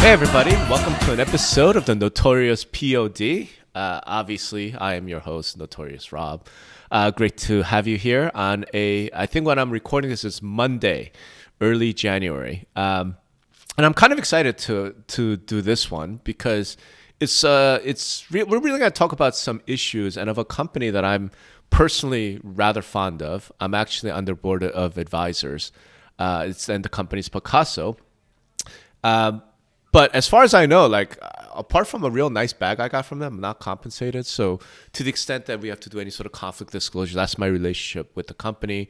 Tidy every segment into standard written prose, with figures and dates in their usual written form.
Hey everybody, welcome to an episode of the Notorious POD. Obviously, I am your host, Notorious Rob. Great to have you here on I think when I'm recording this is Monday, early January. And I'm kind of excited to do this one because we're really going to talk about some issues and of a company that I'm personally rather fond of. I'm actually on their board of advisors. And the company's Pacaso. But as far as I know, like apart from a real nice bag I got from them, I'm not compensated. So to the extent that we have to do any sort of conflict disclosure, that's my relationship with the company.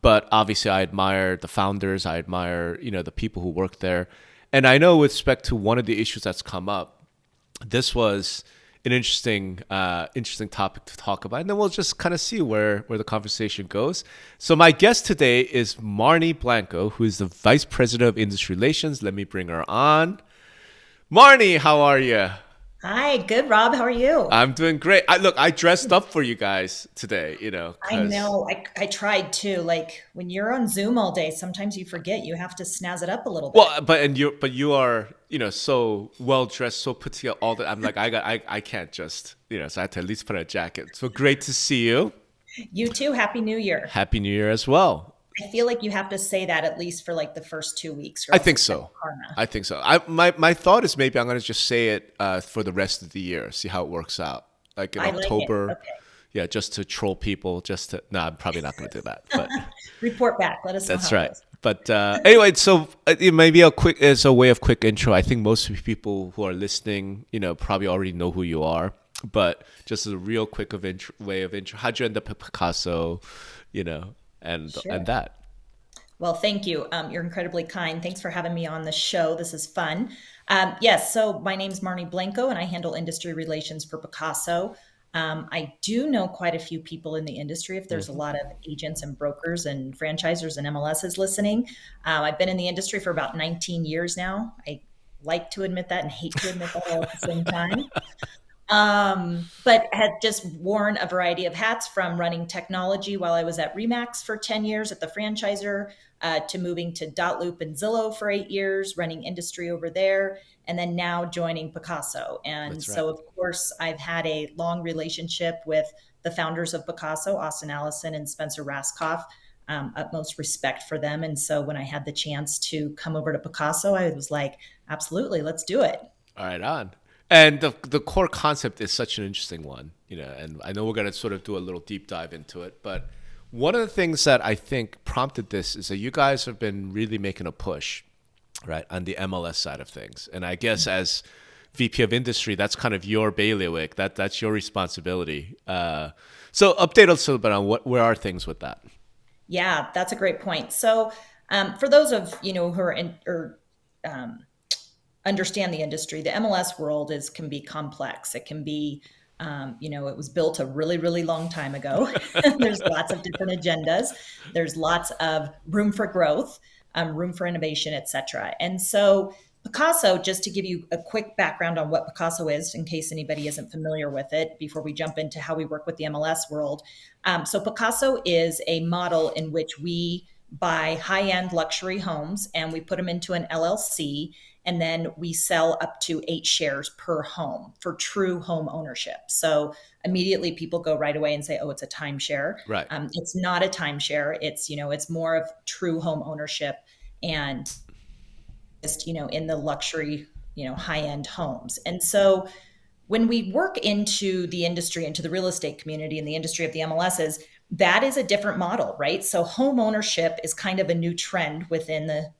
But obviously, I admire the founders. I admire the people who work there, and I know with respect to one of the issues that's come up, this was an interesting topic to talk about, and then we'll just kind of see where the conversation goes. So my guest today is Marnie Blanco, who is the Vice President of Industry Relations. Let me bring her on. Marnie, how are you? Hi, good, Rob. How are you? I'm doing great. I dressed up for you guys today, I because know. I tried to. Like when you're on Zoom all day, sometimes you forget you have to snazz it up a little bit. you are, so well dressed, so put together all that. I'm like, I can't just, so I had to at least put on a jacket. So great to see you. You too. Happy New Year. Happy New Year as well. I feel like you have to say that at least for like the first 2 weeks, or I else think it's bad so. karma. I think so. My thought is maybe I'm gonna just say it for the rest of the year, see how it works out. Like in I like it. October, Okay. yeah, just to troll people. Just to no, I'm probably not gonna do that. But Report back. Let us know that's how it right. goes. But anyway, so maybe as a way of quick intro. I think most of the people who are listening, probably already know who you are. But just as a real quick way of intro, how'd you end up at Picasso, and Sure. that. Well, thank you. You're incredibly kind. Thanks for having me on the show. This is fun. Yes, so my name's Marnie Blanco, and I handle industry relations for Pacaso. I do know quite a few people in the industry. If there's a lot of agents and brokers and franchisers and MLSs listening, I've been in the industry for about 19 years now. I like to admit that and hate to admit that all at the same time. But had just worn a variety of hats from running technology while I was at Remax for 10 years at the franchisor, to moving to Dotloop and Zillow for 8 years, running industry over there, and then now joining Pacaso. And That's right. so, of course, I've had a long relationship with the founders of Pacaso, Austin Allison and Spencer Raskoff. Utmost respect for them. And so when I had the chance to come over to Pacaso, I was like, absolutely, let's do it. All right, on. And the core concept is such an interesting one, and I know we're going to sort of do a little deep dive into it, but one of the things that I think prompted this is that you guys have been really making a push, right, on the MLS side of things. And I guess as VP of Industry, that's kind of your bailiwick. That's your responsibility. So update us a little bit on where are things with that. Yeah, that's a great point. So, for those of who are in or understand the industry, the MLS world is can be complex. It can be, it was built a really, really long time ago. There's lots of different agendas. There's lots of room for growth, room for innovation, etc. And so, Picasso, just to give you a quick background on what Picasso is, in case anybody isn't familiar with it, before we jump into how we work with the MLS world. So, Picasso is a model in which we buy high end luxury homes and we put them into an LLC, and then we sell up to 8 shares per home for true home ownership. So immediately people go right away and say, "Oh, it's a timeshare." Right. It's not a timeshare. It's more of true home ownership, and just in the luxury, high end homes. And so when we work into the industry, into the real estate community and the industry of the MLSs, that is a different model, right? So home ownership is kind of a new trend within the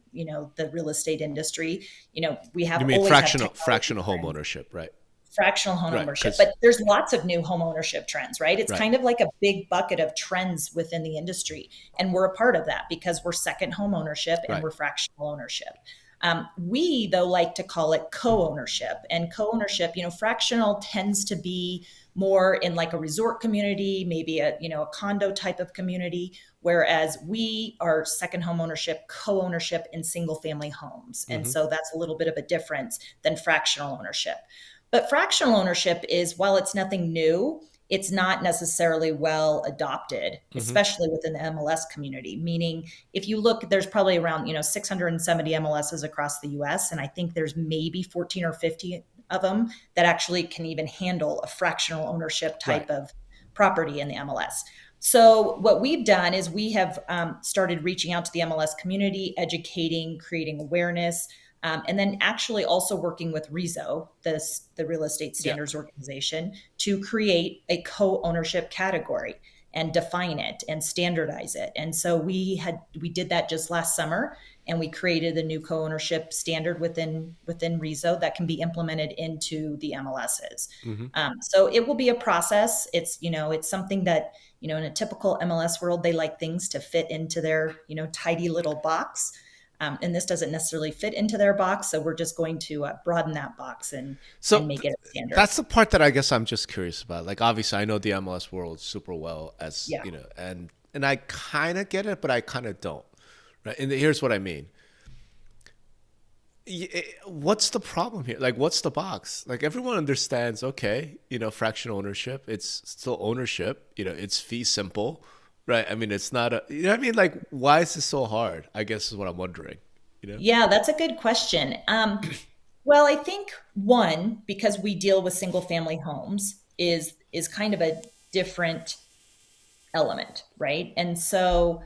real estate industry. We You have mean always had fractional technology home trends, ownership, right? fractional home Right. ownership, Because but there's lots of new home ownership trends, right? It's right. kind of like a big bucket of trends within the industry. And we're a part of that because we're second home ownership and Right. we're fractional ownership. We, though, like to call it co-ownership. And co-ownership, fractional tends to be more in like a resort community, maybe a condo type of community, whereas we are second home ownership, co-ownership in single family homes. And Hmm. so that's a little bit of a difference than fractional ownership. But fractional ownership is, while it's nothing new, it's not necessarily well adopted, Mm-hmm. especially within the MLS community. Meaning, if you look, there's probably around 670 MLSs across the U.S., and I think there's maybe 14 or 15 of them that actually can even handle a fractional ownership Right. type of property in the MLS. So what we've done is we have started reaching out to the MLS community, educating, creating awareness, and then actually also working with REZO, the Real Estate Yeah. Standards Organization, to create a co-ownership category and define it and standardize it. And so we did that just last summer, and we created a new co-ownership standard within REZO that can be implemented into the MLSs. Mm-hmm. So it will be a process. It's something that in a typical MLS world, they like things to fit into their tidy little box. And this doesn't necessarily fit into their box, so we're just going to broaden that box and So make it a standard. that's the part that I guess I'm just curious about. Like, obviously, I know the MLS world super well, as Yeah. you know, and I kind of get it, but I kind of don't. Right? And here's what I mean. What's the problem here? Like, what's the box? Like, everyone understands, okay, fractional ownership, it's still ownership, it's fee simple, right? I mean, it's not you know what I mean? Like, why is this so hard? I guess is what I'm wondering, you know? Yeah, that's a good question. Well, I think one, because we deal with single family homes, is kind of a different element, right? And so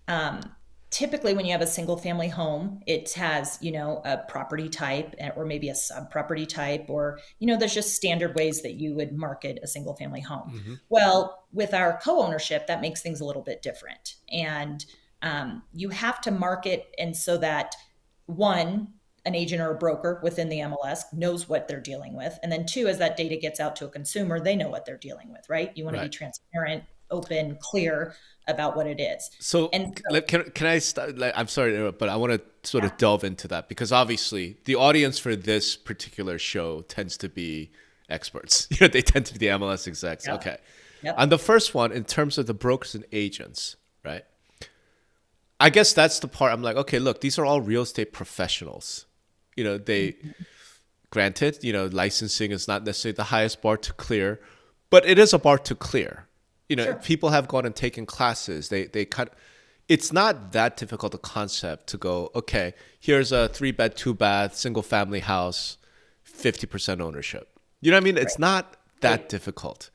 um, typically when you have a single family home, it has, a property type or maybe a sub property type, or, there's just standard ways that you would market a single family home. Hmm. Well, with our co ownership, that makes things a little bit different. And you have to market, and so that one, an agent or a broker within the MLS knows what they're dealing with. And then two, as that data gets out to a consumer, they know what they're dealing with, right? You want to be Right. transparent, open, clear about what it is. So And so, can I start? Like, I'm sorry to interrupt, but I want to sort yeah, of delve into that because obviously the audience for this particular show tends to be experts. They tend to be the MLS execs. yep, Okay. On yep, the first one, in terms of the brokers and agents, right? I guess that's the part I'm like, okay, look, these are all real estate professionals. They mhm, granted, licensing is not necessarily the highest bar to clear, but it is a bar to clear. sure, People have gone and taken classes. They cut. It's not that difficult a concept to go, okay, here's a 3-bed, 2-bath, single family house, 50% ownership. You know what I mean? right, It's not right. that difficult.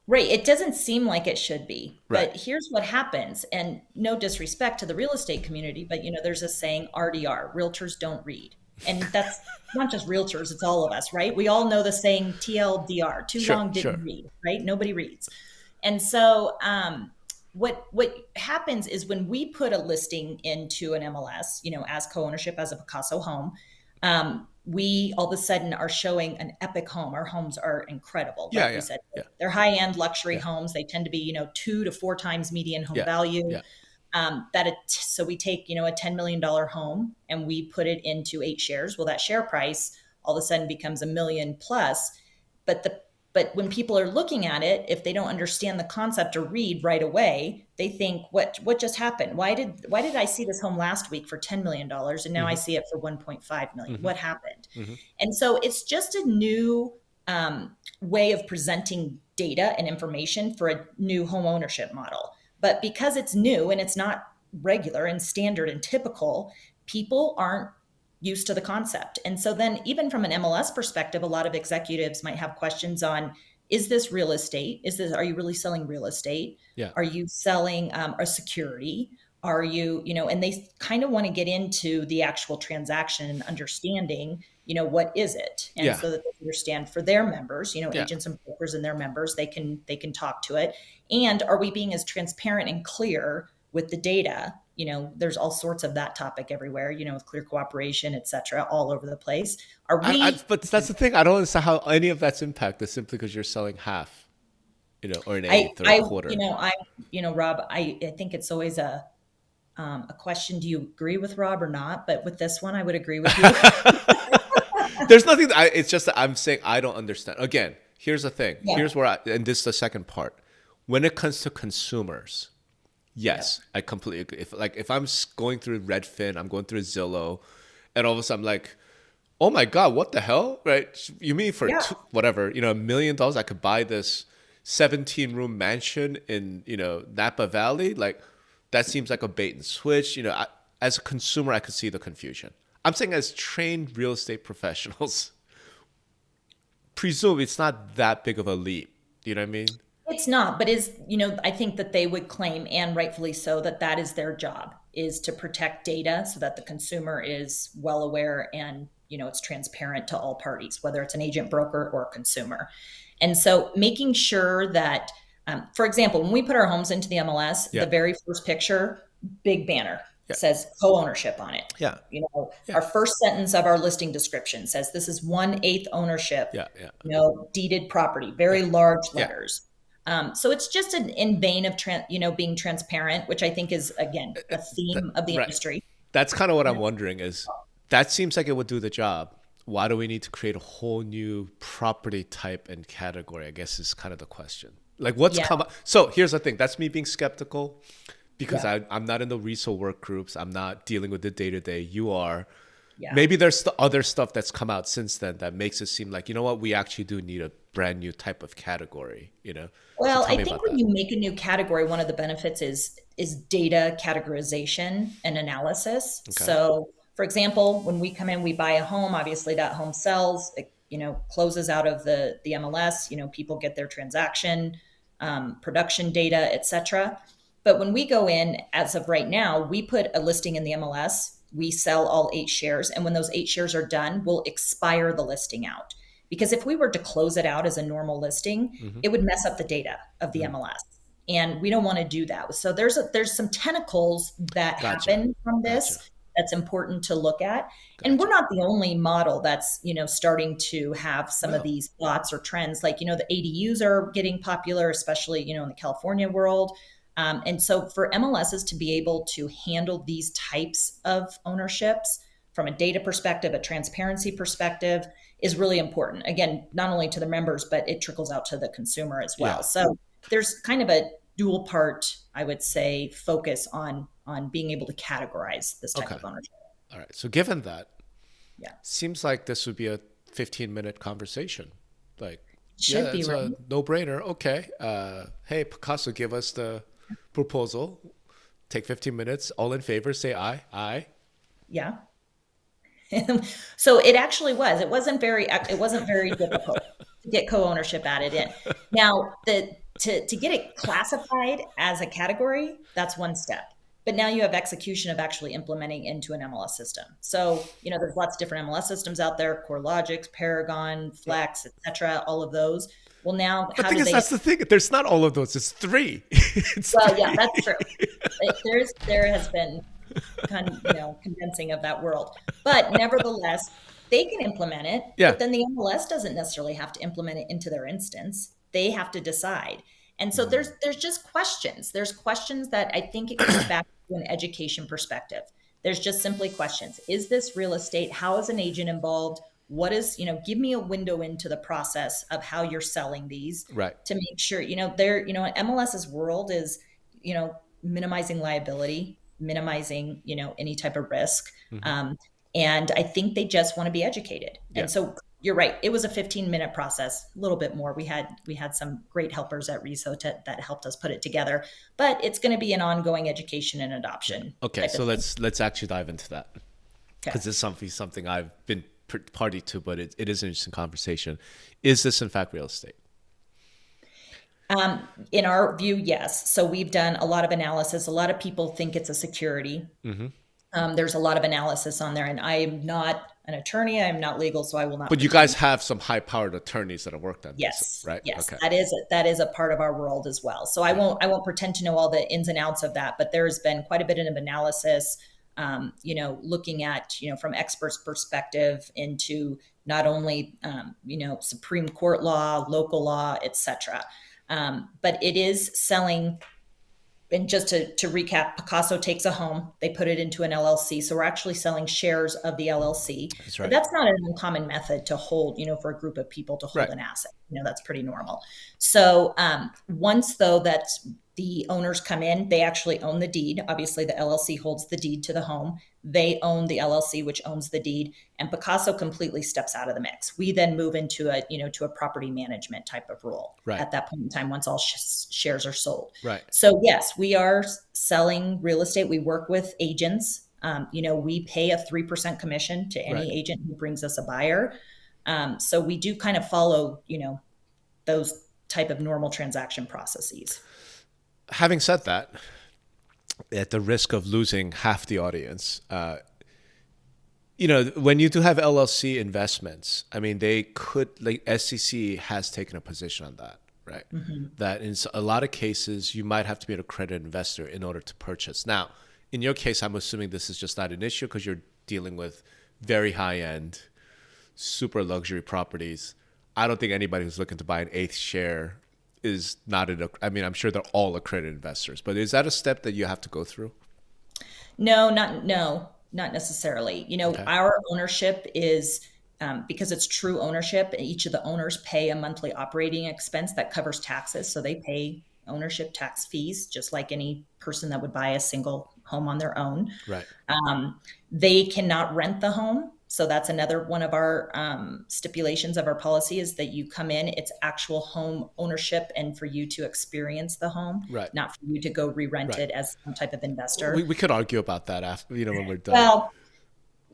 Right. It doesn't seem like it should be, Right. but here's what happens. And no disrespect to the real estate community, but there's a saying RDR, realtors don't read. And that's not just realtors, it's all of us, right? We all know the saying TLDR, too Sure, long didn't sure. read, right? Nobody reads. And so what happens is when we put a listing into an MLS, as co-ownership as a Pacaso home, we all of a sudden are showing an epic home. Our homes are incredible. Yeah, Like we yeah, said, yeah, they're high-end luxury yeah, homes. They tend to be, 2 to 4 times median home yeah, value. yeah. So we take, a $10 million home and we put it into 8 shares. Well, that share price all of a sudden becomes a million plus. But the but when people are looking at it, if they don't understand the concept or read right away, they think, what just happened? Why did I see this home last week for $10 million and now I Mm-hmm, see it for 1.5 million? mm-hmm, What happened? mm-hmm. And so it's just a new way of presenting data and information for a new home ownership model. But because it's new and it's not regular and standard and typical, people aren't used to the concept. And so then even from an MLS perspective, a lot of executives might have questions on, is this real estate? Are you really selling real estate? Yeah. Are you selling a security? Are you, and they kind of want to get into the actual transaction and understanding, what is it? And Yeah. so that they understand for their members, Yeah. agents and brokers and their members, they can talk to it. And are we being as transparent and clear with the data? There's all sorts of that topic everywhere, with clear cooperation, et cetera, all over the place. Are we? But that's the thing. I don't understand how any of that's impacted simply because you're selling half, or an I, eighth or a I, quarter. Rob, I think it's always a question. Do you agree with Rob or not? But with this one, I would agree with you. There's nothing. It's just that I'm saying I don't understand. Again, here's the thing. Yeah, And this is the second part. When it comes to consumers, yeah, yes, I completely agree. If I'm going through Redfin, I'm going through Zillow, and all of a sudden I'm like, oh my God, what the hell? Right? You mean for yeah, whatever, $1 million, I could buy this 17-room mansion in, Napa Valley, like that seems like a bait and switch. As a consumer, I could see the confusion. I'm saying as trained real estate professionals, presume it's not that big of a leap. You know what I mean? It's not, but I think that they would claim, and rightfully so, that that is their job, is to protect data so that the consumer is well aware and, it's transparent to all parties, whether it's an agent, broker, or consumer. And so making sure that, for example, when we put our homes into the MLS, Yeah. the very first picture, big banner, Yeah. says co-ownership on it. Yeah. Yeah. Our first sentence of our listing description says this is 1/8 ownership, Yeah. Yeah. deeded property, very large Yeah. letters. So it's just in vein of being transparent, which I think is again a theme of the Right. industry. That's kind of what I'm wondering is that seems like it would do the job. Why do we need to create a whole new property type and category? I guess is kind of the question. Like what's Yeah, come up? So here's the thing. That's me being skeptical because yeah, I'm not in the resale work groups. I'm not dealing with the day to day. You are. yeah. Maybe there's the other stuff that's come out since then that makes it seem like, you know what, we actually do need a brand new type of category. So Well, tell I me think about when that. you make a new category, one of the benefits is data categorization and analysis. Okay. So, for example, when we come in, we buy a home. Obviously, that home sells. It, closes out of the MLS. People get their transaction, production data, etc. But when we go in, as of right now, we put a listing in the MLS. We sell all 8 shares, and when those 8 shares are done, we'll expire the listing out. Because if we were to close it out as a normal listing, Mm-hmm. it would mess up the data of the Mm-hmm. MLS. And we don't want to do that. So there's some tentacles that Gotcha. happen from Gotcha. this that's important to look at. And we're Gotcha. not the only model that's, starting to have some of No. these thoughts or trends. Like, the ADUs are getting popular, especially, in the California world. And so for MLSs to be able to handle these types of ownerships from a data perspective, a transparency perspective, is really important. Again, not only to the members, but it trickles out to the consumer as Yeah. well. So there's kind of a dual part, I would say, focus on being able to categorize this type Okay. of ownership. All right. So given that, Yeah, seems like this would be a 15-minute conversation. Like, it yeah, should be it's right. a no-brainer. Okay. Hey, Picasso, give us the proposal. Take 15 minutes. All in favor, say aye. Aye. Yeah. So it actually was. It wasn't very difficult to get co-ownership added in. Now, to get it classified as a category, that's one step. But now you have execution of actually implementing into an MLS system. So, there's lots of different MLS systems out there, CoreLogix, Paragon, Flex, etc., all of those. Well, now The how thing do is, they? that's the thing. There's not all of those. It's three. It's Well, yeah, three. that's true. There has been condensing of that world. But nevertheless, they can implement it, Yeah. but then the MLS doesn't necessarily have to implement it into their instance. They have to decide. And so there's just questions. There's questions that I think it comes back to an education perspective. There's just simply questions. Is this real estate? How is an agent involved? What is, give me a window into the process of how you're selling these Right. to make sure, MLS's world is, minimizing liability, minimizing, any type of risk. Hmm. And I think they just want to be educated. Yeah. And so you're right. It was a 15-minute process, a little bit more. We had some great helpers at Reso that helped us put it together, but it's going to be an ongoing education and adoption Okay. type So of thing. let's actually dive into that Okay. because this is something I've been party to, but it is an interesting conversation. Is this in fact real estate? In our view, yes. So we've done a lot of analysis. A lot of people think it's a security. Hmm. There's a lot of analysis on there, and I am not an attorney. I am not legal, so I will not But you pretend. guys have some high-powered attorneys that have worked on this, Yes, right? yes, Okay. that is a part of our world as well. So I won't pretend to know all the ins and outs of that, but there's been quite a bit of analysis, looking at from experts' perspective into not only Supreme Court law, local law, etc. But it is selling. And just to recap, Pacaso takes a home, they put it into an LLC. So we're actually selling shares of the LLC. That's But right. that's not an uncommon method to hold, for a group of people to hold Right. an asset. That's pretty normal. So once though that's The owners come in, they actually own the deed. Obviously, the LLC holds the deed to the home. They own the LLC, which owns the deed, and Pacaso completely steps out of the mix. We then move into a, to a property management type of role Right. at that point in time once all shares are sold. Right. So yes, we are selling real estate. We work with agents. We pay a 3% commission to any Right. agent who brings us a buyer. So we do kind of follow, those type of normal transaction processes. Having said that, at the risk of losing half the audience, when you do have LLC investments, I mean, they could, like SEC has taken a position on that, right? That in a lot of cases, you might have to be an accredited investor in order to purchase. Now, in your case, I'm assuming this is just not an issue because you're dealing with very high-end, super luxury properties. I don't think anybody who's looking to buy an eighth share is not I'm sure they're all accredited investors, but is that a step that you have to go through? No, not necessarily. Okay. Our ownership is because it's true ownership. Each of the owners pay a monthly operating expense that covers taxes, so they pay ownership tax fees just like any person that would buy a single home on their own. Right. They cannot rent the home. So that's another one of our stipulations of our policy is that you come in, it's actual home ownership and for you to experience the home, Right. not for you to go re-rent Right. it as some type of investor. We could argue about that after, when we're done. Well,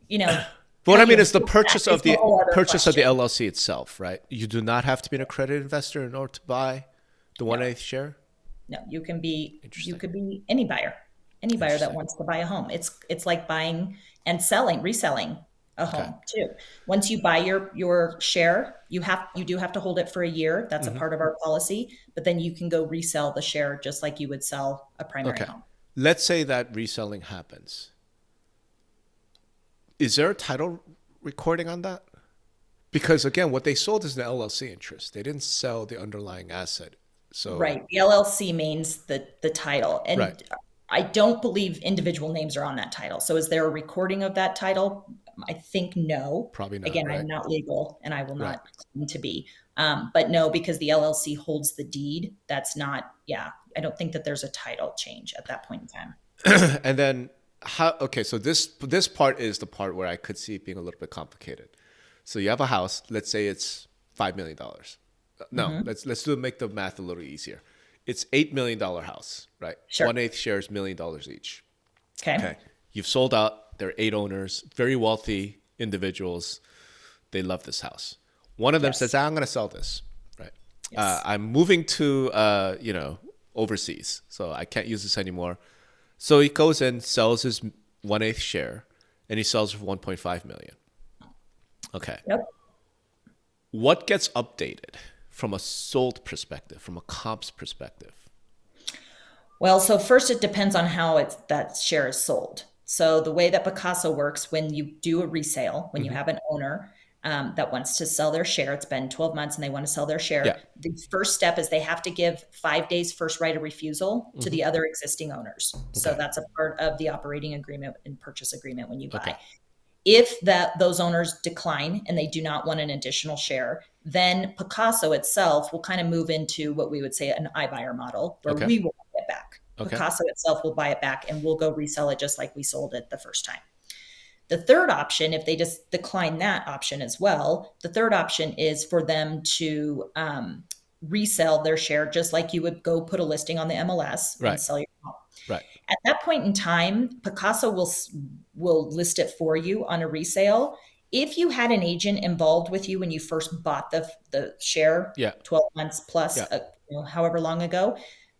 but what I mean is the purchase of the question. LLC itself, right? You do not have to be an accredited investor in order to buy the 1/8 share. No, you could be any buyer that wants to buy a home. It's like buying and reselling a home too. Once you buy your share, you do have to hold it for a year. That's a part of our policy, but then you can go resell the share just like you would sell a primary home. Let's say that reselling happens. Is there a title recording on that? Because again, what they sold is an LLC interest. They didn't sell the underlying asset. So right, the LLC means the title, and right. I don't believe individual names are on that title. So is there a recording of that title? I think no. Probably not. Again, right? I'm not legal and I will not claim to be. But no, because the LLC holds the deed. That's not, I don't think that there's a title change at that point in time. And then so this part is the part where I could see it being a little bit complicated. So you have a house, let's say it's $5 million. No, let's make the math a little easier. It's $8 million house, right? Sure. 1/8 shares, $1 million each. Okay. You've sold out. There are 8 owners, very wealthy individuals. They love this house. One of them says, I'm going to sell this, right? Yes. I'm moving to, overseas, so I can't use this anymore. So he goes and sells his 1/8 share, and he sells for $1.5 million. Okay. Yep. What gets updated from a sold perspective, from a comps perspective? Well, so first it depends on how that share is sold. So the way that Pacaso works, when you do a resale, when you have an owner that wants to sell their share, it's been 12 months and they want to sell their share. The first step is they have to give 5 days first right of refusal to the other existing owners. So that's a part of the operating agreement and purchase agreement when you buy. If those owners decline and they do not want an additional share, then Pacaso itself will kind of move into what we would say an iBuyer model, where we will buy it back. Pacaso itself will buy it back and we'll go resell it just like we sold it the first time. The third option, if they just decline that option as well, the third option is for them to resell their share just like you would go put a listing on the MLS and sell your home. Right. At that point in time, Pacaso will list it for you on a resale. If you had an agent involved with you when you first bought the share, 12 months plus, however long ago,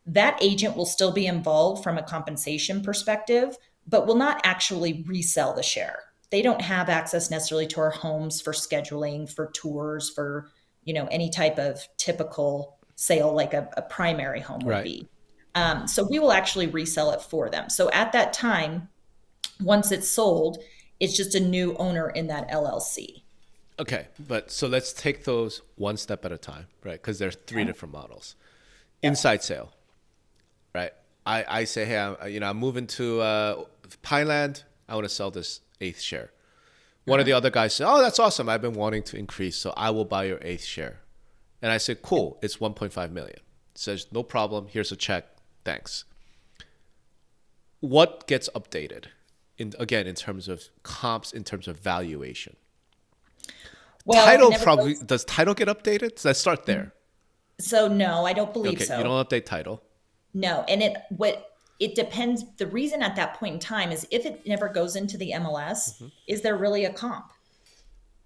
that agent will still be involved from a compensation perspective, but will not actually resell the share. They don't have access necessarily to our homes for scheduling, for tours, for any type of typical sale like a primary home would be. So we will actually resell it for them. So at that time, once it's sold, it's just a new owner in that LLC. Okay, but so let's take those one step at a time, right? Because there's 3 different models. Inside sale, right? I say, hey, I'm moving to Pineland. I want to sell this 8th share. One of the other guys said, oh, that's awesome. I've been wanting to increase, so I will buy your 8th share. And I said, cool, it's $1.5 million. It says, no problem. Here's a check. Thanks. What gets updated? In terms of comps, in terms of valuation. Well, Title probably does. Title get updated? So let's start there. So no, I don't believe Okay, so. you don't update title. No, and it depends. The reason at that point in time is if it never goes into the MLS, is there really a comp?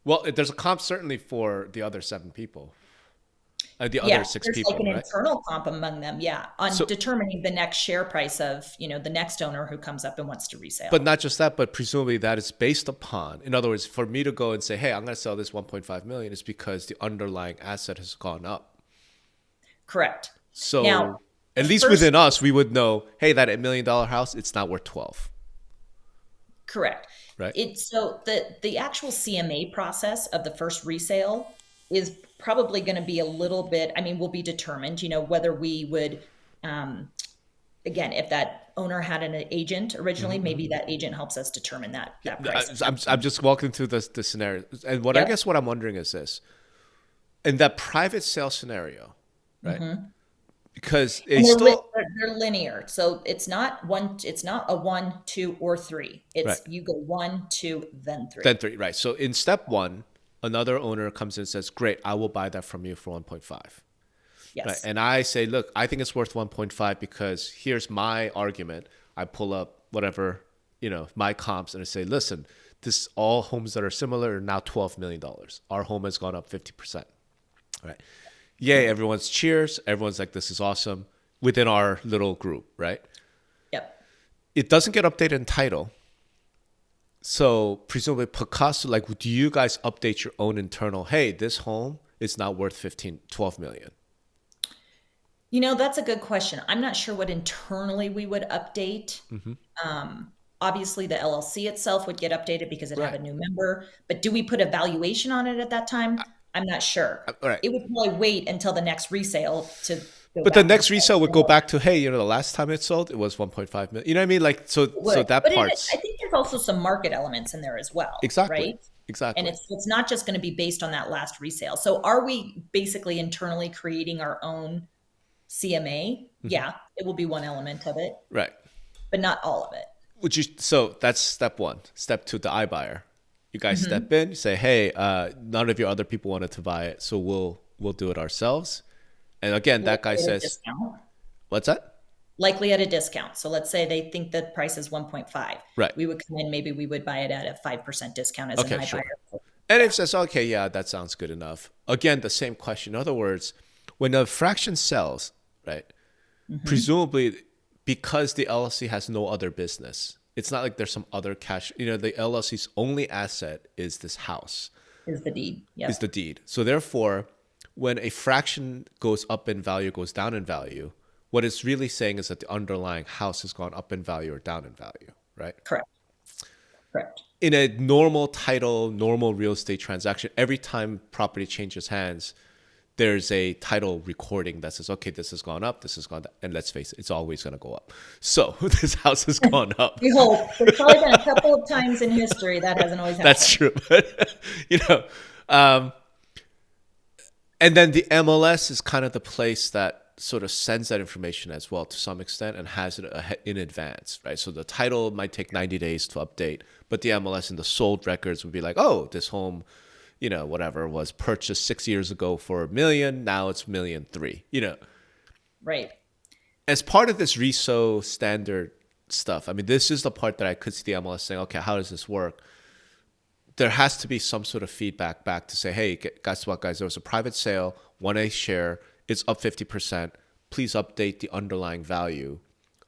Well, there's a comp certainly for the other 7 people, the Yeah, other 6 there's like people, an right? internal comp among them. Yeah, on So, determining the next share price of the next owner who comes up and wants to but resale. not just that, but presumably that is based upon. In other words, for me to go and say, "Hey, I'm going to sell this 1.5 million," is because the underlying asset has gone up. Correct. Now, So, the at least first within us, we would know, "Hey, that $1 million house, it's not worth 12." correct. Right? So the actual CMA process of the first resale is probably going to be a little bit. I mean, will be determined. Whether we would, um, again, if that owner had an agent originally, maybe that agent helps us determine that price. I'm just walking through the scenario, and what I Yep. guess what I'm wondering is this: in that private sale scenario, right? Because they And still they're linear, so it's not one. It's not a one, two, or three. right. It's you go one, two, then three. Then 3, right? So in step 1, another owner comes in and says, "Great, I will buy that from you for 1.5." Right? Yes. And I say, "Look, I think it's worth 1.5 because here's my argument." I pull up whatever my comps and I say, "Listen, this all homes that are similar are now $12 million. Our home has gone up 50%." Right? Yay! Everyone's cheers. Everyone's like, "This is awesome." Within our little group, right? Yep. It doesn't get updated in title. So presumably Pacaso, like, do you guys update your own internal, "Hey, this home is not worth 12 million. That's a good question. I'm not sure what internally we would update. Obviously, the LLC itself would get updated because it'd have Right. a new member. But do we put a valuation on it at that time? I'm not sure. All right. It would probably wait until the next resale to go But the back and next say, resale would go back to, "Hey, the last time it sold, it was 1.5 million." You know what I mean? Like, so would. that But I part's think there's also some market elements in there as well, exactly. right? And Exactly. it's not just going to be based on that last resale. So are we basically internally creating our own CMA? Yeah, it will be one element of it, Right. but not all of it. So that's step 1. Step 2, the iBuyer. You guys step in, you say, "Hey, none of your other people wanted to buy it, so we'll do it ourselves." And again, that guy Likely at a says, discount. "What's that?" Likely at a discount. So let's say they think the price is 1.5. Right. We would come in, maybe we would buy it at a 5% discount as an Okay, iBuyer. sure. And if it says, "Okay, yeah, that sounds good enough." Again, the same question. In other words, when a fraction sells, right, presumably because the LLC has no other business, it's not like there's some other cash. The LLC's only asset is this house, Is the deed. is Yep. the deed. So therefore, when a fraction goes up in value, goes down in value, what it's really saying is that the underlying house has gone up in value or down in value, right? Correct. Correct. In a normal title, normal real estate transaction, every time property changes hands, there's a title recording that says, "Okay, this has gone up, this has gone down." And let's face it, it's always going to go up. So this house has gone up. We hope. There's probably been a couple of times in history that hasn't always happened. That's true. But, um, and then the MLS is kind of the place that sort of sends that information as well to some extent and has it in advance, right? So the title might take 90 days to update, but the MLS and the sold records would be like, "Oh, this home, whatever, was purchased 6 years ago for $1 million. Now it's $1.3 million. Right. As part of this RESO standard stuff, I mean, this is the part that I could see the MLS saying, "Okay, how does this work?" There has to be some sort of feedback back to say, "Hey, guess what, guys? There was a private sale, 1A share. It's up 50%. Please update the underlying value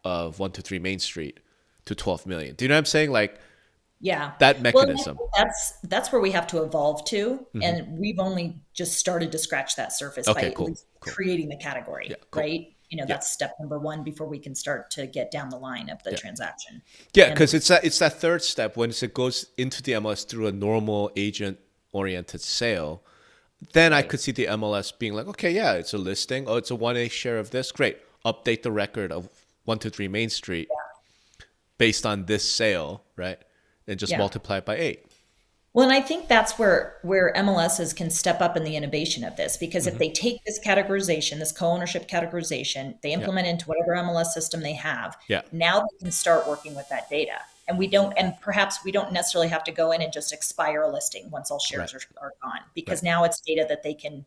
of 123 Main Street to 12 million." Do you know what I'm saying? Like Yeah. that Well, and I mechanism. think that's where we have to evolve to, and we've only just started to scratch that surface by Okay, at cool. least creating the category, Yeah, cool. right? That's step number one before we can start to get down the line of the transaction. Yeah, And because it's that third step when it goes into the MLS through a normal agent oriented sale. Then I could see the MLS being like, "Okay, yeah, it's a listing. Oh, it's a 1A share of this. Great. Update the record of 123 Main Street based on this sale," right? And just Yeah. multiply it by 8. Well, and I think that's where MLSs can step up in the innovation of this, because if Hmm. they take this categorization, this co-ownership categorization, they Yeah. implement into whatever MLS system they have, Yeah. now they can start working with that data. And we don't, and perhaps we don't necessarily have to go in and just expire a listing once all Right. shares are gone, Right. because now it's data that they can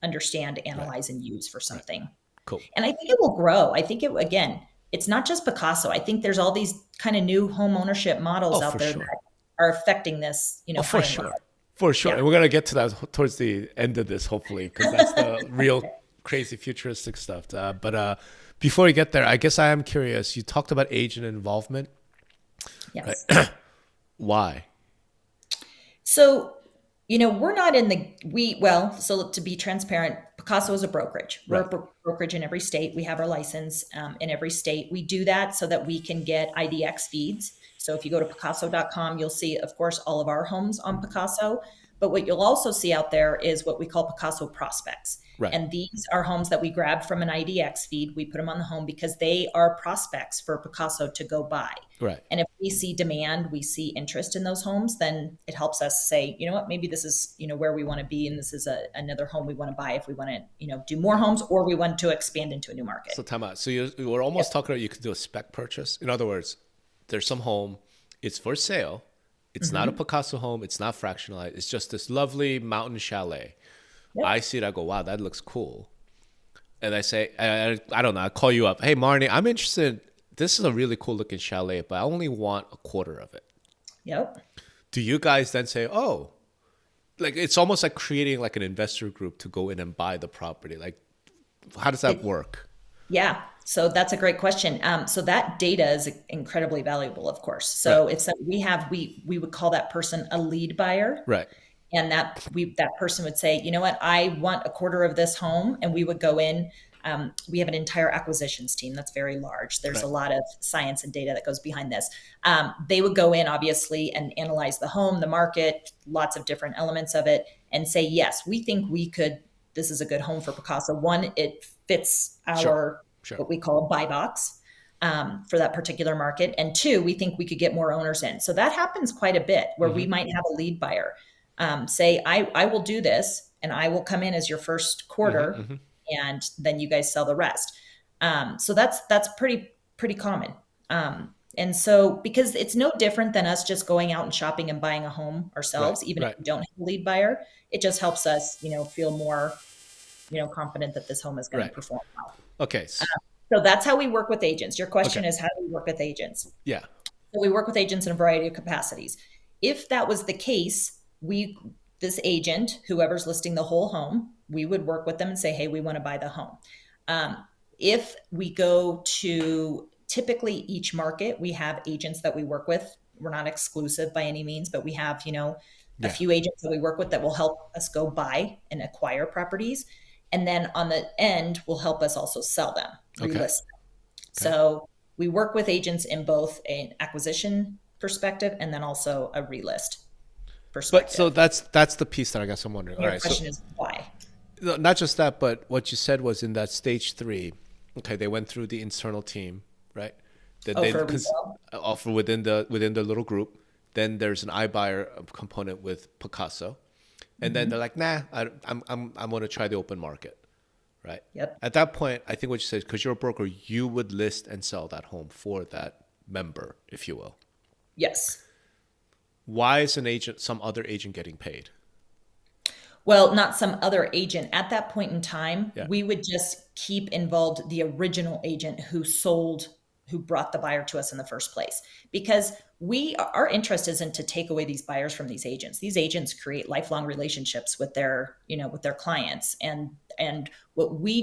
understand, Right. analyze, and use for Right. something. Cool. And I think it will grow. I think it, again, it's not just Pacaso. I think there's all these kind of new home ownership Oh, models out for there sure. that are affecting this, Oh, high for and low. sure. For sure. Yeah. And we're going to get to that towards the end of this, hopefully, because that's the real crazy futuristic stuff. But before we get there, I guess I am curious. You talked about agent involvement, right? Yes. Why? So, we're not in the, so to be transparent, Pacaso is a brokerage. We're Right. a brokerage in every state. We have our license in every state. We do that so that we can get IDX feeds. So if you go to Pacaso.com, you'll see, of course, all of our homes on Pacaso. But what you'll also see out there is what we call Pacaso prospects. Right. And these are homes that we grab from an IDX feed. We put them on the home because they are prospects for Pacaso to go buy. Right. And if we see demand, we see interest in those homes, then it helps us say, you know what, maybe this is, where we want to be. And this is another home we want to buy if we want to, do more homes, or we want to expand into a new market. So time out. So you were almost talking about you could do a spec purchase. In other words, there's some home, it's for sale. It's not a Mm-hmm. Picasso home. It's not fractionalized. It's just this lovely mountain chalet. Yep. I see it. I go, wow, that looks cool. And I say, I don't know. I call you up. Hey, Marnie, I'm interested. This is a really cool looking chalet, but I only want a quarter of it. Yep. Do you guys then say, oh, like it's almost like creating like an investor group to go in and buy the property? Like, how does that It, work? yeah. So that's a great question. So that data is incredibly valuable, of course. Right. So it's that we would call that person a lead buyer. Right. And that person would say, you know what, I want a quarter of this home, and we would go in. We have an entire acquisitions team that's very large. There's a Right. lot of science and data that goes behind this. They would go in, obviously, and analyze the home, the market, lots of different elements of it, and say, yes, we think we could. This is a good home for Pacaso. One, it fits Sure. our Sure. what we call a buy box for that particular market, and two, we think we could get more owners in. So that happens quite a bit, where we Mm-hmm. might have a lead buyer say, I will do this, and I will come in as your first Mm-hmm. quarter, Mm-hmm. and then you guys sell the rest. So that's pretty common. And so, because it's no different than us just going out and shopping and buying a home Right. ourselves, even if Right. we don't have a lead buyer, it just helps us, feel more, confident that this home is going to Right. perform well. Okay. So that's how we work with agents. Your Okay. question is, how do we work with agents? Yeah. So we work with agents in a variety of capacities. If that was the case, this agent, whoever's listing the whole home, we would work with them and say, hey, we want to buy the home. Um, if we go to typically each market, we have agents that we work with. We're not exclusive by any means, but we have, a Yeah. few agents that we work with that will help us go buy and acquire properties. And then on the end will help us also sell them, Okay. relist them. Okay. So we work with agents in both an acquisition perspective and then also a relist But so perspective. that's the piece that I guess I'm wondering. All Your right. So question is why? not just that, but what you said was in that stage 3. Okay, they went through the internal team, right? Then Oh, they for resale? offer within the little group. Then there's an iBuyer component with Picasso, and then they're Hmm. like, nah, I'm going to try the open market, right? Yep. At that point, I think what you said, because you're a broker, you would list and sell that home for that member, if you will. Yes. Why is some other agent getting paid? Well, not some other agent. At that point in time, Yeah. we would just keep involved the original agent who brought the buyer to us in the first place. Because our interest isn't to take away these buyers from these agents. These agents create lifelong relationships with their clients. And what we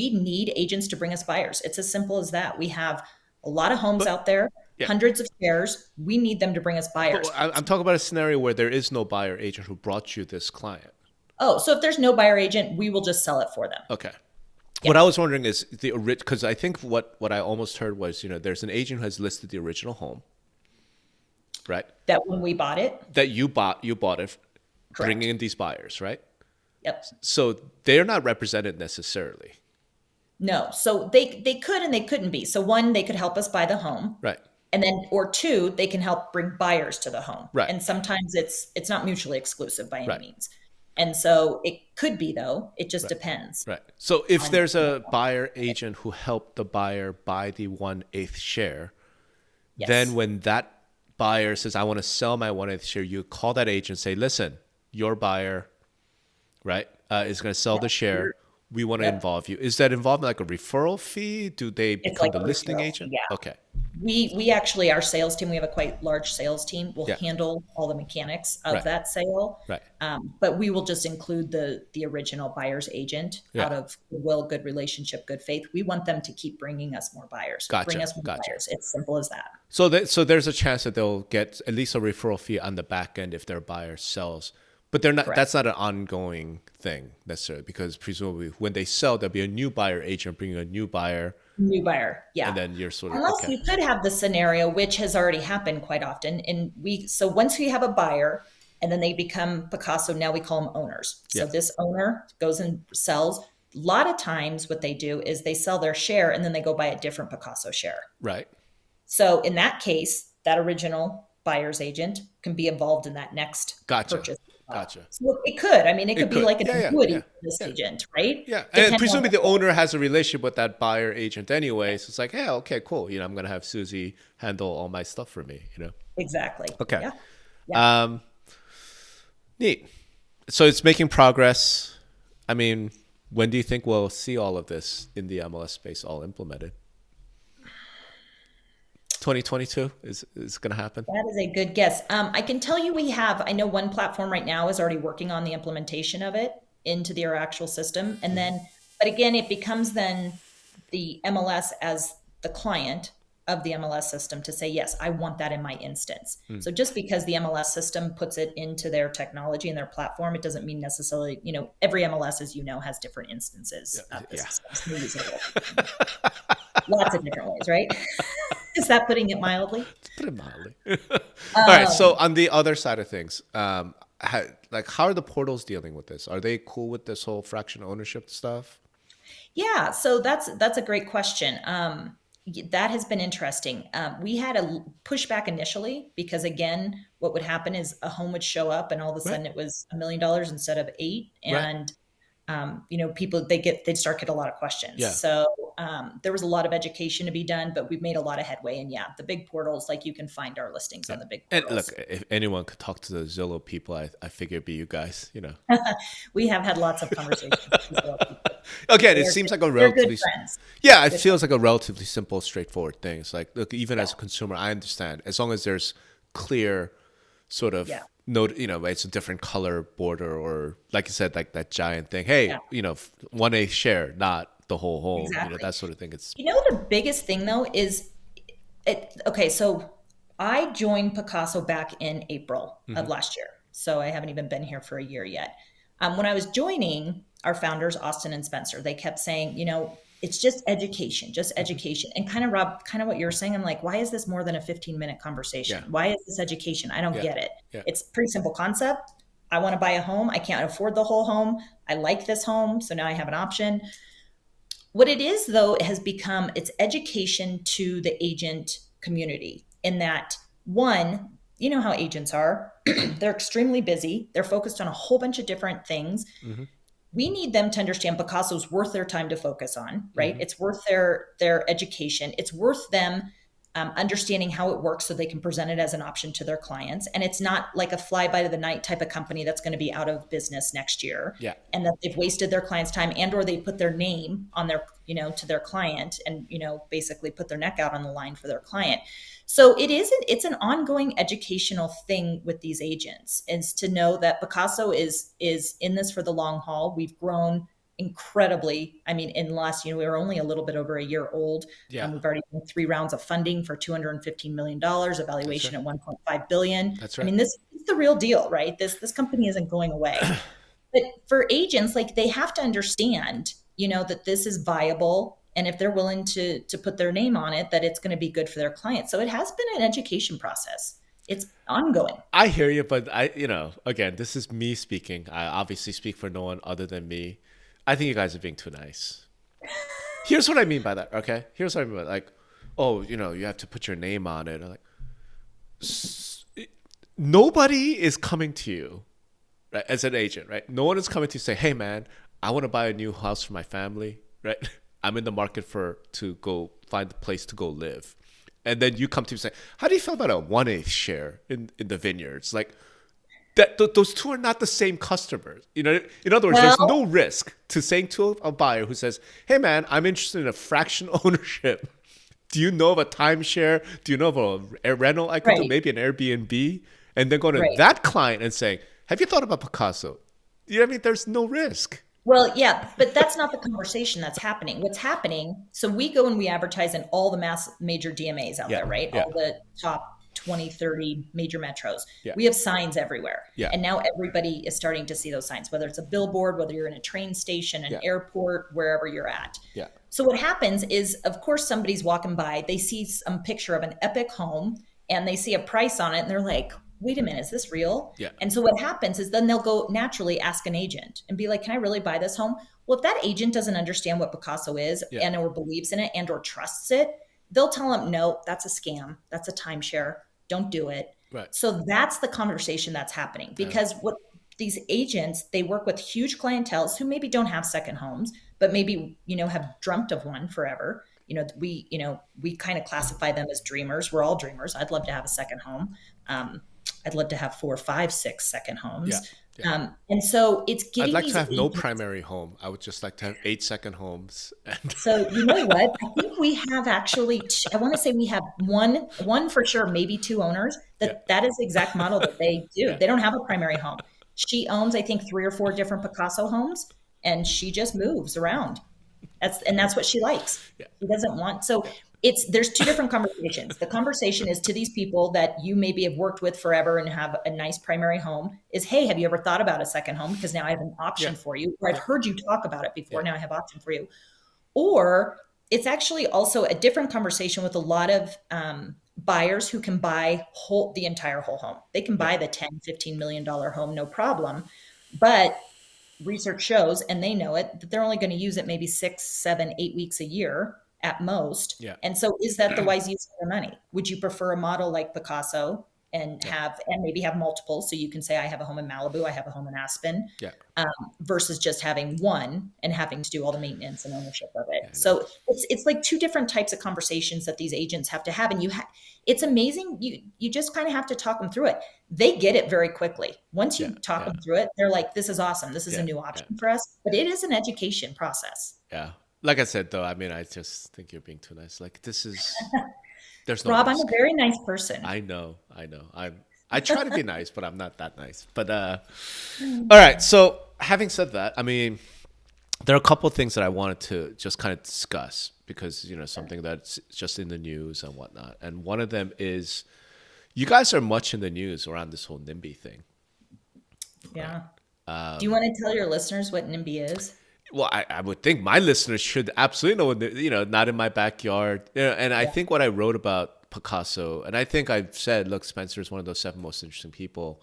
need agents to bring us buyers. It's as simple as that. We have a lot of homes But out there, yeah, hundreds of shares. We need them to bring us but buyers. I'm talking about a scenario where there is no buyer agent who brought you this client. Oh, so if there's no buyer agent, we will just sell it for them. Okay. Yeah. What I was wondering is because I think what I almost heard was, there's an agent who has listed the original home, right? That when we bought it, That you bought it, correct. bringing in these buyers, right? Yep. So they're not represented necessarily, No. So they could and they couldn't be. So one, they could help us buy the home. right? And then, or two, they can help bring buyers to the home. Right. And sometimes it's not mutually exclusive by any Right. means. And so it could be though, it just Right. depends Right. So if on. there's a buyer agent who helped the buyer buy the 1/8 share, then Yes. when that buyer says, I want to sell my 1/8 share, you call that agent and say, listen, your buyer, right, is going to sell Yep. the share. We want to Yep. involve you. Is that involvement like a referral fee? Do they It's become like the a listing referral fee. agent? Yeah. Okay. We actually, our sales team, we have a quite large sales team, will Yeah. handle all the mechanics of Right. that sale. Right. But we will just include the original buyer's agent Yeah. out of goodwill, good relationship, good faith. We want them to keep bringing us more buyers. Bring Gotcha. us more Gotcha. buyers. It's simple as that. So there's a chance that they'll get at least a referral fee on the back end if their buyer sells. But they're not. Correct. That's not an ongoing thing necessarily, because presumably when they sell, there'll be a new buyer agent bringing a new buyer, New buyer. and Yeah. then you're sort of Unless okay. you could have the scenario, which has already happened quite often. And so once we have a buyer and then they become Pacaso, now we call them owners. So Yeah. this owner goes and sells. A lot of times what they do is they sell their share and then they go buy a different Pacaso share. Right. So in that case, that original buyer's agent can be involved in that next Gotcha. purchase. Gotcha. So it could. I mean, it could It be could. like an Yeah. Yeah. annuity Yeah. for this Yeah. agent, right? Yeah. And Depending on presumably the owner has a relationship with that buyer agent anyway. So it's like, yeah, okay, cool. I'm gonna have Susie handle all my stuff for me. exactly. Okay. Yeah. Yeah. Neat. So it's making progress. I mean, when do you think we'll see all of this in the MLS space all implemented? 2022 is going to happen. That is a good guess. I can tell you I know one platform right now is already working on the implementation of it into their actual system. And then, but again, it becomes then the MLS as the client of the MLS system to say, yes, I want that in my instance. So just because the MLS system puts it into their technology and their platform, it doesn't mean necessarily, every MLS, as you know, has different instances of the Yeah. system. Lots of different ways, right? Is that putting it mildly? Put it mildly. All right. So on the other side of things, how are the portals dealing with this? Are they cool with this whole fraction ownership stuff? Yeah, so that's a great question. That has been interesting. We had a pushback initially because again, what would happen is a home would show up and all of a sudden it was $1 million instead of 8, and people they'd start get a lot of questions. Yeah. So there was a lot of education to be done, but we've made a lot of headway. And yeah, the big portals, like you can find our listings on the big And portals. look, if anyone could talk to the Zillow people, I figure it'd be you guys. We have had lots of conversations with Zillow people. Again, it seems like a They're relatively good friends. yeah, it feels like a relatively simple, straightforward thing. It's like, look, even as a consumer, I understand as long as there's clear sort of Yeah. note, it's a different color border, or like you said, like that giant thing. Hey, Yeah. 1/8 share, not the whole home. Exactly. That sort of thing. It's The biggest thing though is okay, so I joined Pacaso back in April of last year. So I haven't even been here for a year yet. When I was joining, our founders, Austin and Spencer, they kept saying, it's just education, just education. And kind of Rob, kind of what you're saying, I'm like, why is this more than a 15-minute conversation? Yeah. Why is this education? I don't get it. Yeah. It's a pretty simple concept. I want to buy a home. I can't afford the whole home. I like this home. So now I have an option. What it is, though, it has become it's education to the agent community in that, one, you know how agents are. They're extremely busy. They're focused on a whole bunch of different things. We need them to understand Pacaso's worth their time to focus on, right? It's worth their education. It's worth them understanding how it works so they can present it as an option to their clients. And it's not like a fly by the night type of company that's going to be out of business next year. Yeah. And that they've wasted their client's time and or they put their name on their, to their client and, basically put their neck out on the line for their client. So it's an ongoing educational thing with these agents, is to know that Pacaso is in this for the long haul. We've grown incredibly. I mean, in the last, we were only a little bit over a year old. Yeah. We've already done 3 rounds of funding for $215 million, evaluation at $1.5 billion. That's right. I mean, this is the real deal, right? This company isn't going away. But for agents, like they have to understand, that this is viable. And if they're willing to put their name on it, that it's going to be good for their clients. So it has been an education process. It's ongoing. I hear you, but again, this is me speaking. I obviously speak for no one other than me. I think you guys are being too nice. Here's what I mean by that, okay? Here's what I mean by that. Like, oh, you have to put your name on it. I'm like, nobody is coming to you, right, as an agent, right? No one is coming to you say, hey man, I want to buy a new house for my family, right? I'm in the market for to go find a place to go live. And then you come to me and say, how do you feel about a 1/8 share in the vineyards? Like those two are not the same customers. In other words, there's no Well, risk to saying to a buyer who says, hey man, I'm interested in a fraction ownership. Do you know of a timeshare? Do you know of a rental I could do? right, Maybe an Airbnb? And then go to right. that client and saying, have you thought about Pacaso? You know what I mean? There's no risk. Well, yeah, but that's not the conversation that's happening. What's happening, so we go and we advertise in all the major DMAs out Yeah, there, right? yeah, All the top 20, 30 major metros. yeah, We have signs everywhere. yeah, And now everybody is starting to see those signs, whether it's a billboard, whether you're in a train station, an yeah, airport, wherever you're at. yeah, So what happens is, of course, somebody's walking by, they see some picture of an epic home and they see a price on it and they're like, wait a minute, is this real? yeah, And so what happens is then they'll go naturally ask an agent and be like, can I really buy this home? Well, if that agent doesn't understand what Picasso is yeah. and or believes in it and or trusts it, they'll tell them, no, that's a scam. That's a timeshare. Don't do it. Right. So that's the conversation that's happening Yeah, because what these agents, they work with huge clientels who maybe don't have second homes, but maybe, have dreamt of one forever. We kind of classify them as dreamers. We're all dreamers. I'd love to have a second home. I'd love to have 4, 5, 6 second yeah, homes. yeah. And so it's I'd getting like to these have no agents. primary home. I would just like to have 8 second homes. And So you know what? I think we have actually. I want to say we have one for sure, maybe two owners. yeah, That is the exact model that they do. yeah, They don't have a primary home. She owns, I think, 3 or 4 different Picasso homes, and she just moves around. That's what she likes. yeah, She doesn't want so yeah, it's there's two different conversations. The conversation is to these people that you maybe have worked with forever and have a nice primary home is, hey, have you ever thought about a second home? Because now I have an yeah, option for you. Or I've yeah, heard you talk about it yeah, before. Now I have option for you. Or it's actually also a different conversation with a lot of buyers who can buy the entire whole home. They can yeah, buy the 10, $15 million home, no problem. But research shows, and they know it, that they're only going to use it maybe 6, 7, 8 weeks a year at most. yeah, And so, is that the wise use of their money? Would you prefer a model like Picasso and yeah, maybe have multiple? So you can say, I have a home in Malibu, I have a home in Aspen, yeah, um, versus just having one and having to do all the maintenance and ownership of it. yeah. I know. So it's like two different types of conversations that these agents have to have, and it's amazing. You just kind of have to talk them through it. They get it very quickly. Once Yeah, you talk yeah, them through it, they're like, this is awesome. This is a yeah, new yeah, option for us. But it is an education process. yeah. Like I said, though, I mean, I just think you're being too nice. Like this is, there's no Rob, I'm a risk. very nice person. I know, I know. I try to be nice, but I'm not that nice. But all right. So having said that, I mean, there are a couple of things that I wanted to just kind of discuss because something that's just in the news and whatnot. And one of them is you guys are much in the news around this whole NIMBY thing, right? Yeah. Do you want to tell your listeners what NIMBY is? Well, I would think my listeners should absolutely know, not in my backyard. And I Yeah. think what I wrote about Picasso, and I think I've said, look, Spencer is one of those 7 most interesting people,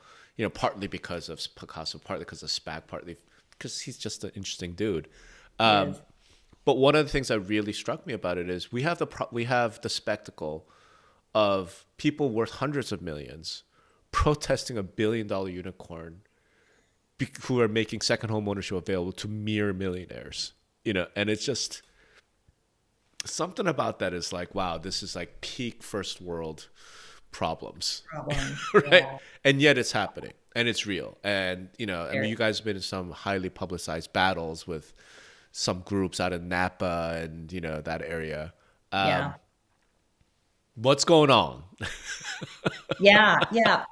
partly because of Picasso, partly because of SPAC, partly because he's just an interesting dude. He is. But one of the things that really struck me about it is we have the spectacle of people worth hundreds of millions protesting $1 billion unicorn who are making second home ownership available to mere millionaires. And it's just something about that is like, wow, this is like peak first world problems, Problem. right? Yeah. And yet it's happening and it's real. And I mean, Very. you guys have been in some highly publicized battles with some groups out in Napa and that area. Yeah. What's going on? Yeah. Yeah.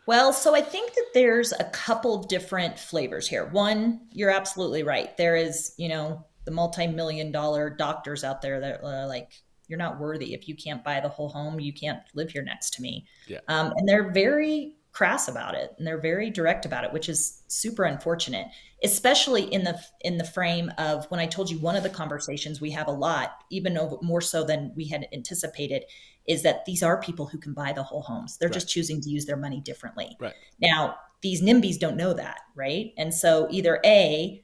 Well, so I think that there's a couple different flavors here. One, you're absolutely right. There is, the multi-million-dollar doctors out there that are like, you're not worthy. If you can't buy the whole home, you can't live here next to me. Yeah, And they're very crass about it, and they're very direct about it, which is super unfortunate, especially in the frame of when I told you one of the conversations we have a lot, even more so than we had anticipated, is that these are people who can buy the whole homes. They're right, just choosing to use their money differently. right, Now, these NIMBYs don't know that, right? And so either A,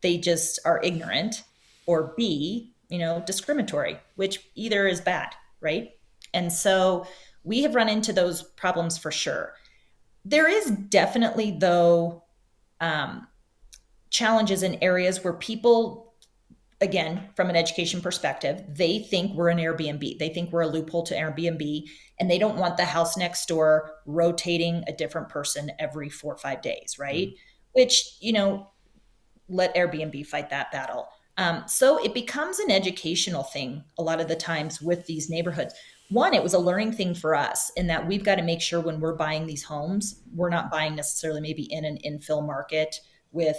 they just are ignorant, or B, discriminatory, which either is bad, right? And so we have run into those problems for sure. There is definitely, though, um, challenges in areas where people, again, from an education perspective, they think we're an Airbnb. They think we're a loophole to Airbnb, and they don't want the house next door rotating a different person every 4 or 5 days, right? Mm. Which, let Airbnb fight that battle. So it becomes an educational thing a lot of the times with these neighborhoods. One, it was a learning thing for us in that we've got to make sure when we're buying these homes, we're not buying necessarily maybe in an infill market with,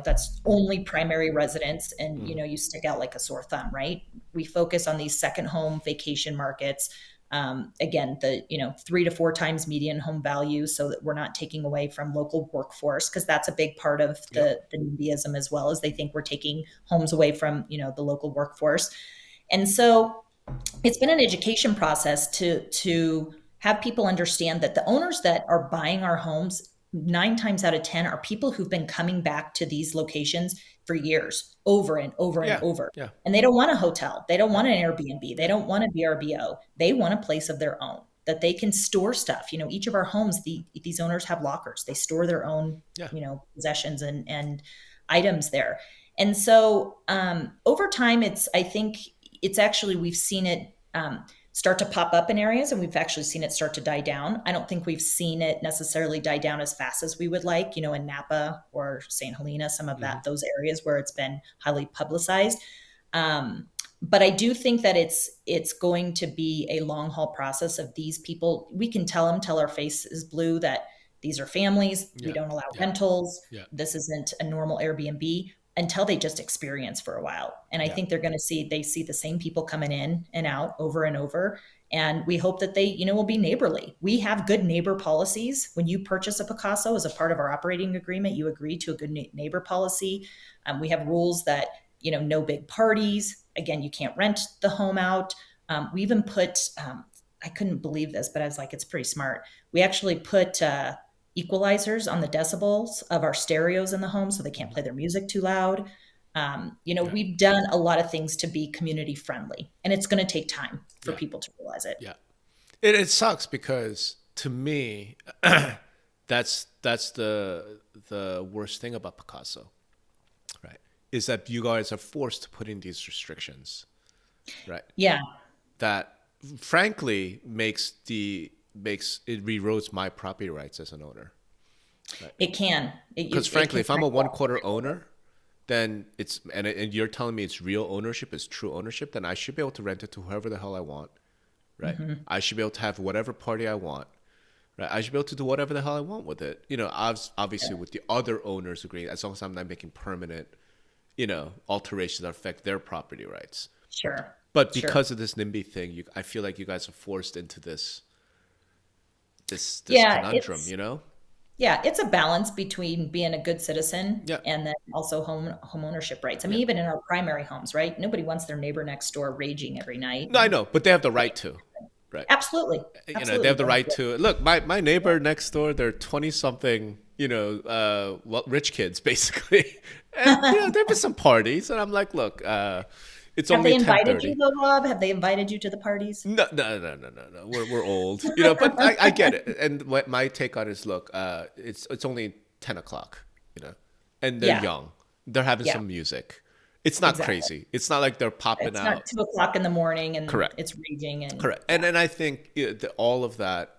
that's only primary residence and, Mm. you stick out like a sore thumb, right? We focus on these second home vacation markets. Again, the 3 to 4 times median home value, so that we're not taking away from local workforce, because that's a big part of Yep. the NIMBYism as well, as they think we're taking homes away from the local workforce. And so it's been an education process to have people understand that the owners that are buying our homes 9 times out of 10 are people who've been coming back to these locations for years, over and over and Yeah. over. Yeah. And they don't want a hotel. They don't Yeah. want an Airbnb. They Yeah. don't want a VRBO. They want a place of their own that they can store stuff. Each of our homes, these owners have lockers. They store their own, Yeah. possessions and items there. And so over time, I think it's actually, we've seen it start to pop up in areas, and we've actually seen it start to die down. I don't think we've seen it necessarily die down as fast as we would like, in Napa or St. Helena, some of Mm-hmm. those areas where it's been highly publicized. But I do think that it's going to be a long haul process of these people. We can tell them till our face is blue that these are families. We Yeah. don't allow Yeah. rentals. Yeah. This isn't a normal Airbnb, until they just experience for a while. And I Yeah. think they see the same people coming in and out over and over. And we hope that they, will be neighborly. We have good neighbor policies. When you purchase a Pacaso as a part of our operating agreement, you agree to a good neighbor policy. We have rules that, no big parties. Again, you can't rent the home out. We even put, I couldn't believe this, but I was like, it's pretty smart. We actually put equalizers on the decibels of our stereos in the home so they can't play their music too loud. Yeah. We've done a lot of things to be community friendly, and it's going to take time for Yeah. people to realize it. Yeah. It sucks because to me, that's the worst thing about Pacaso, right? Is that you guys are forced to put in these restrictions, right? Yeah, That frankly makes it reroads my property rights as an owner. it can. Because frankly, if I'm a 1/4 owner, then and you're telling me it's real ownership, it's true ownership, then I should be able to rent it to whoever the hell I want, right? Mm-hmm. I should be able to have whatever party I want, right? I should be able to do whatever the hell I want with it. Obviously with the other owners agreeing, as long as I'm not making permanent, alterations that affect their property rights. Sure. But Sure. because of this NIMBY thing, I feel like you guys are forced into this Yeah, conundrum, it's a balance between being a good citizen Yeah. and then also home ownership rights. I mean, Yeah. even in our primary homes, right? Nobody wants their neighbor next door raging every night. No, I know, but they have the right to, right? Absolutely. They Absolutely. have the right to look. My neighbor next door, they're 20 something, rich kids basically, and there've been some parties, and I'm like, look, it's Have only they invited 10:30. you though, Rob? Have they invited you to the parties? No, no, no, no, no, no. We're old, but I get it. And what my take on it is, look, it's only 10 o'clock, and they're Yeah. young. They're having Yeah. some music. It's not Exactly. crazy. It's not like they're popping It's out. not 2 o'clock in the morning and Correct. it's raging and Correct. And I think all of that,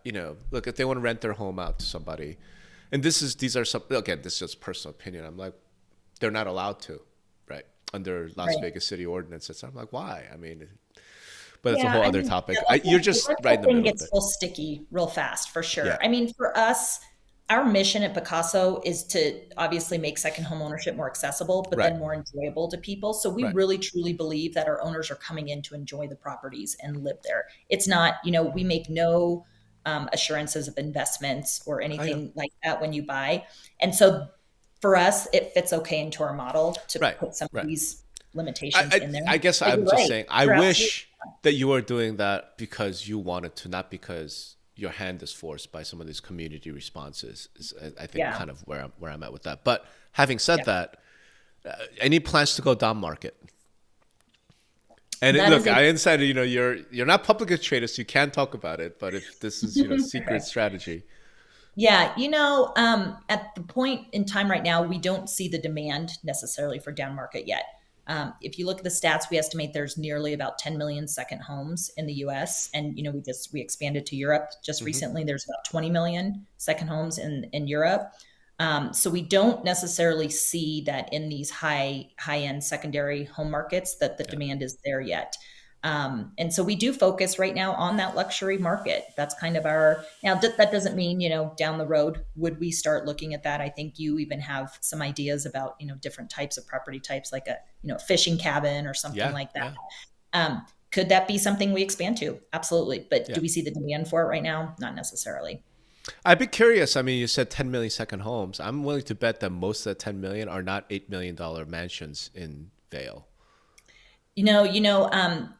look, if they want to rent their home out to somebody, and this is just personal opinion. I'm like, they're not allowed to, right? Under Las Right. Vegas city ordinances. I'm like, why? I mean, but it's a Yeah, whole I other mean, topic. the You're just local right in the thing middle of gets it. real sticky real fast for sure. Yeah. I mean, for us, our mission at Pacaso is to obviously make second home ownership more accessible, but Right. then more enjoyable to people. So we Right. really truly believe that our owners are coming in to enjoy the properties and live there. It's not, we make no assurances of investments or anything like that when you buy. And so for us, it fits okay into our model to Right. put some Right. of these limitations in there. I guess But I'm you're just right. saying, I You're wish that you were doing that because you wanted to, not because your hand is forced by some of these community responses. Is I think Yeah. kind of where I'm at with that. But having said Yeah. that, any plans to go down market? And That is look, a I understand, you're not publicly traded, so you can't talk about it. But if this is, secret strategy. Yeah, at the point in time right now, we don't see the demand necessarily for down market yet. If you look at the stats, we estimate there's nearly about 10 million second homes in the U.S. And we expanded to Europe just Hmm. recently. There's about 20 million second homes in Europe. So we don't necessarily see that in these high end secondary home markets that the Yeah. demand is there yet. And so we do focus right now on that luxury market. That's kind of our now. That doesn't mean down the road would we start looking at that. I think you even have some ideas about different types of property types, like a fishing cabin or something Yeah. like that. Yeah. Could that be something we expand to? Absolutely. But Yeah. do we see the demand for it right now? Not necessarily. I'd be curious. I mean, you said 10 million second homes. I'm willing to bet that most of the 10 million are not $8 million mansions in Vale.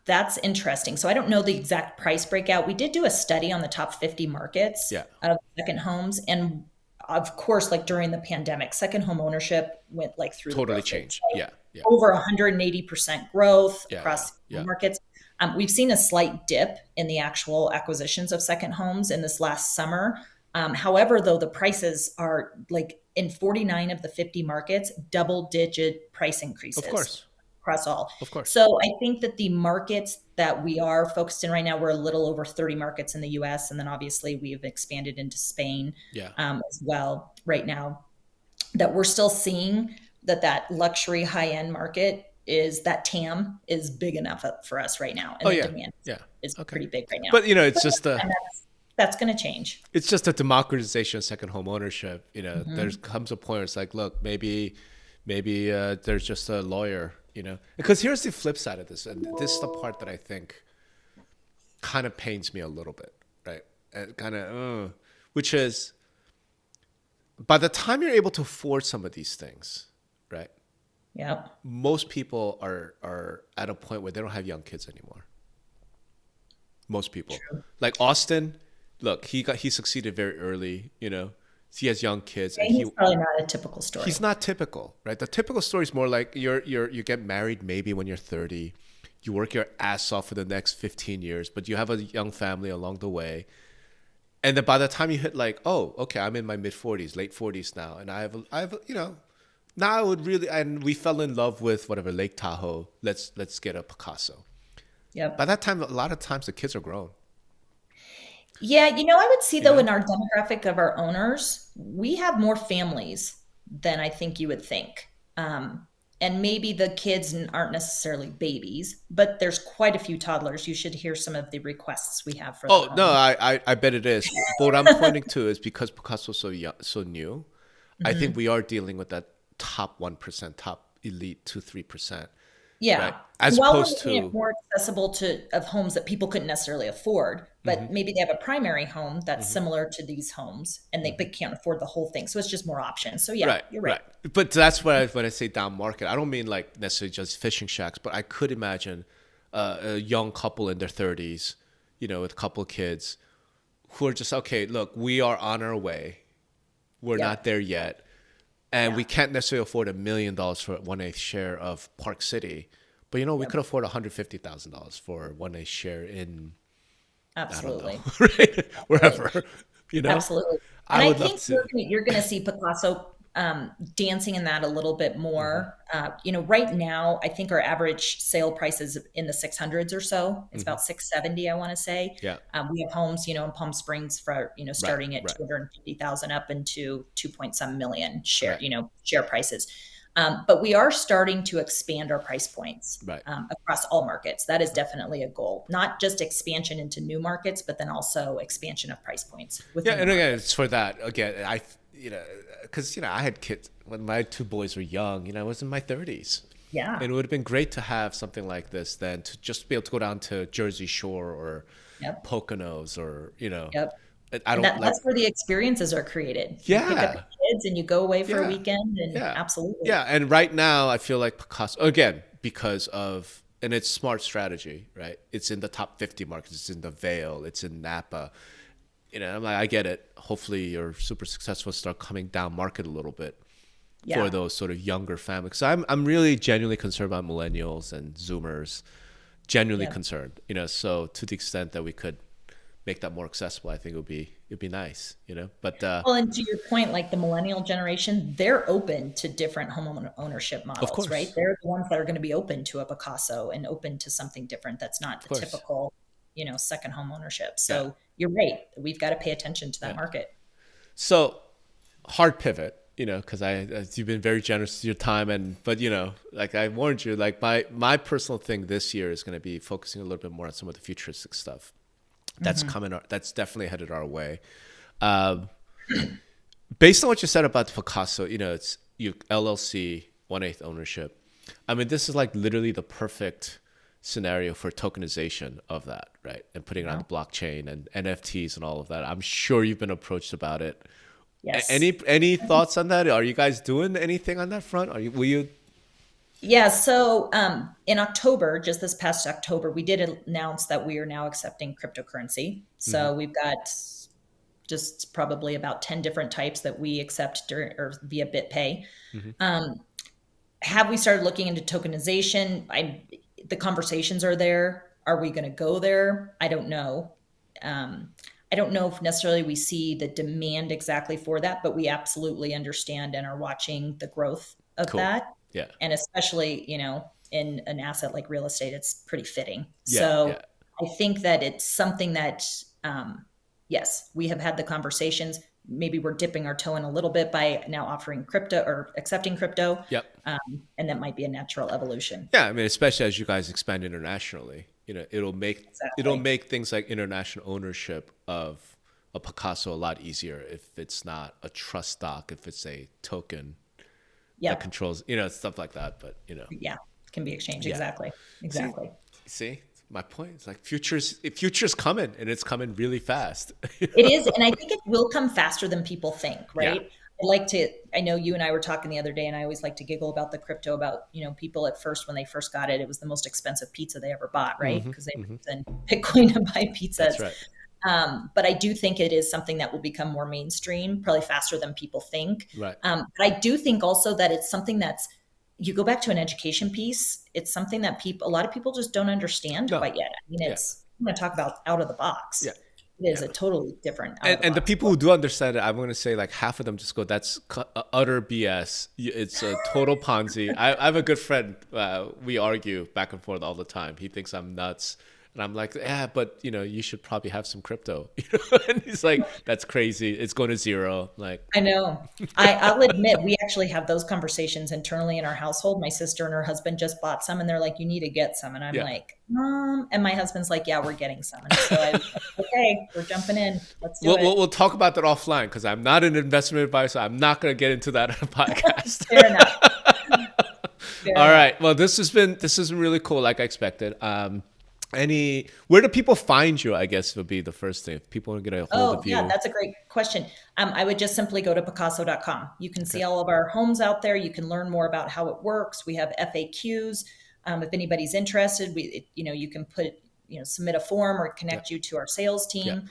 That's interesting. So I don't know the exact price breakout. We did do a study on the top 50 markets Yeah. of second homes. And of course, like during the pandemic, second home ownership went like through the Totally roof. It's changed. like Yeah. Yeah. over 180% growth Yeah. Yeah. across Yeah. markets. We've seen a slight dip in the actual acquisitions of second homes in this last summer. However, though, the prices are like in 49 of the 50 markets, double digit price Of increases course. across all. Of course. So I think that the markets that we are focused in right now, we're a little over 30 markets in the US. And then obviously we've expanded into Spain Yeah. as well right now, that we're still seeing that luxury high end market is that TAM is big enough for us right now. Oh And the yeah. demand Yeah. is Okay. pretty big right now. But it's But just and that's going to change. it's just a democratization of second home ownership. There Mhm. comes a point where it's like, look, maybe there's just a lawyer, because here's the flip side of this, and this is the part that I think kind of pains me a little bit, right? And kind of, which is by the time you're able to afford some of these things, right? Yep. Most people are at a point where they don't have young kids anymore. Most people, like Austin, look, he succeeded very early. He has young kids, and And he's probably not a typical story. he's not typical, right? The typical story is more like you get married maybe when you're 30, you work your ass off for the next 15 years, but you have a young family along the way. And then by the time you hit like, oh, okay, I'm in my mid 40s, late 40s now, and now I would really, and we fell in love with whatever Lake Tahoe. Let's get a Pacaso. Yep. By that time, a lot of times the kids are grown. Yeah, I would see You though know? in our demographic of our owners, we have more families than I think you would think. And maybe the kids aren't necessarily babies, but there's quite a few toddlers. You should hear some of the requests we have for the Oh no, home. I bet it is. But what I'm pointing to is because Picasso's so young, so new. I think Mhm. we are dealing with that top 1%, top elite 2-3%, right? Yeah. And As while we're opposed making it to, more accessible of homes that people couldn't necessarily afford, hmm but maybe they have a primary home that's hmm similar to these homes and they can't afford the whole thing. So it's just more options. So yeah, right, you're right. right. But that's what when I say down market, I don't mean like necessarily just fishing shacks, but I could imagine a young couple in their 30s, with a couple of kids, who are just okay. Look, we are on our way. We're Yeah. not there yet. And we Yeah. can't necessarily afford $1 million for 1/8 share of Park City, but we Yep. could afford $150,000 for 1/8 share in, I don't know, Absolutely. right? Absolutely. Wherever, you know. Absolutely. And I I would love think to. you're gonna see Pacaso, dancing in that a little bit Hmm. more. Right now, I think our average sale price is in the 600s or so. It's Hmm. about 670, I wanna say. Yeah. We have homes, in Palm Springs for, Right. starting at Right. 250,000 up into 2 point some million share, Right. share prices. But we are starting to expand our price points Right. across all markets. That is definitely a goal, not just expansion into new markets, but then also expansion of price points Yeah, within the and again, market. it's for that. Again, because I had kids when my two boys were young. I was in my 30s. Yeah. And it would have been great to have something like this than to just be able to go down to Jersey Shore or Yep. Poconos or, Yep. I And don't like, that's where the experiences are created. You pick up yeah, your kids and you go away for a yeah, weekend and yeah, absolutely. yeah. And right now I feel like Picasso, again, because of, and it's smart strategy, right? It's in the top 50 markets. It's in the Vale. It's in Napa. I'm like, I get it. Hopefully you're super successful, start coming down market a little bit for Yeah. those sort of younger families. So I'm really genuinely concerned about millennials and Zoomers genuinely Yeah. concerned, so to the extent that we could make that more accessible, I think it'd be nice, but Well, and to your point, like the millennial generation, they're open to different ownership of models, right? course, They're the ones that are going to be open to a Picasso and open to something different that's not of the course. typical, second home ownership. Yeah. So you're right. We've got to pay attention to that Yeah. market. So hard pivot, because you've been very generous with your time, but like I warned you, like my personal thing this year is going to be focusing a little bit more on some of the futuristic stuff that's Hmm. coming. That's definitely headed our way. Um, Based on what you said about the Pacaso, it's you LLC 1/8 ownership. I mean, this is like literally the perfect scenario for tokenization of that, right? And putting it on the Well, blockchain and NFTs and all of that. I'm sure you've been approached about it. yes. Any thoughts on that? Are you guys doing anything on that front? Will you? Yeah. So in October, just this past October, we did announce that we are now accepting cryptocurrency. Hmm. So we've got just probably about 10 different types that we accept or via BitPay. Hmm. Um, have we started looking into tokenization? The conversations are there. Are we going to go there? I don't know. Um, I don't know if necessarily we see the demand exactly for that, but we absolutely understand and are watching the growth of Cool. that. Yeah. And especially, in an asset like real estate, it's pretty fitting. Yeah. So Yeah. I think that it's something that, yes, we have had the conversations. Maybe we're dipping our toe in a little bit by now offering crypto or accepting crypto. Yep. And that might be a natural evolution. Yeah. I mean, especially as you guys expand internationally, it'll Exactly. make things like international ownership of a Picasso a lot easier if it's not a trust stock, if it's a token that Yep. controls, stuff like that. But Yeah. Can be exchanged. yeah. Exactly. See, Exactly. see, my point. It's like future's coming, and it's coming really fast. It is. And I think it will come faster than people think, Yeah. right? I know you and I were talking the other day, and I always like to giggle about the crypto about, people at first, when they first got it, it was the most expensive pizza they ever bought, right? Hmm. Because they Hmm. were using Bitcoin to buy That's pizzas. right. But I do think it is something that will become more mainstream, probably faster than people think. Right. But I do think also that it's something that's, you go back to an education piece, it's something that a lot of people just don't understand No. quite yet. I mean, Yeah. I'm going to talk about out of the Yeah. box. It is Yeah. a totally different out of the And the box people look. who do understand it, I'm going to say like half of them just go, "That's utter BS. It's a total Ponzi." I have a good friend. We argue back and forth all the time. He thinks I'm nuts, and I'm like, "Yeah, but you should probably have some crypto." And he's like, "That's crazy. It's going to zero." Like, I know. I'll admit, we actually have those conversations internally in our household. My sister and her husband just bought some, and they're like, "You need to get some." And I'm yeah. like, "Mom," and my husband's like, "Yeah, we're getting some." And so okay, we're jumping in. Let's do We'll it. talk about that offline because I'm not an investment advisor. I'm not going to get into that on a podcast. Fair enough. Fair All enough. right. Well, this has been really cool, like I expected. Where do people find you? I guess would be the first thing. If people want to get a hold Oh, of yeah, you. that's a great question. I would just simply go to Pacaso.com. You can Okay. see all of our homes out there. You can learn more about how it works. We have FAQs. If anybody's interested, you can submit a form or Yeah. connect you to our sales Yeah. team.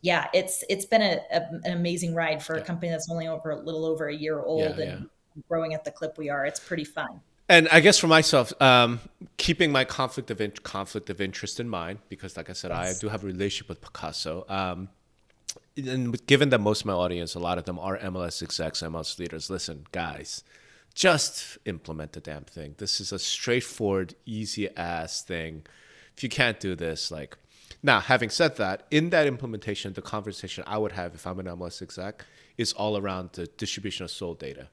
Yeah, it's been an amazing ride for a Yeah. company that's only a little over a year Yeah. old Yeah. and growing at the clip we are. It's pretty fun. And I guess for myself, keeping my conflict of interest in mind, because like I said, I Yes. do have a relationship with Picasso. And given that most of my audience, a lot of them are MLS execs, MLS leaders. Listen, guys, just implement the damn thing. This is a straightforward, easy ass thing. If you can't do this, like, now, having said that, in that implementation, the conversation I would have if I'm an MLS exec is all around the distribution of sold data.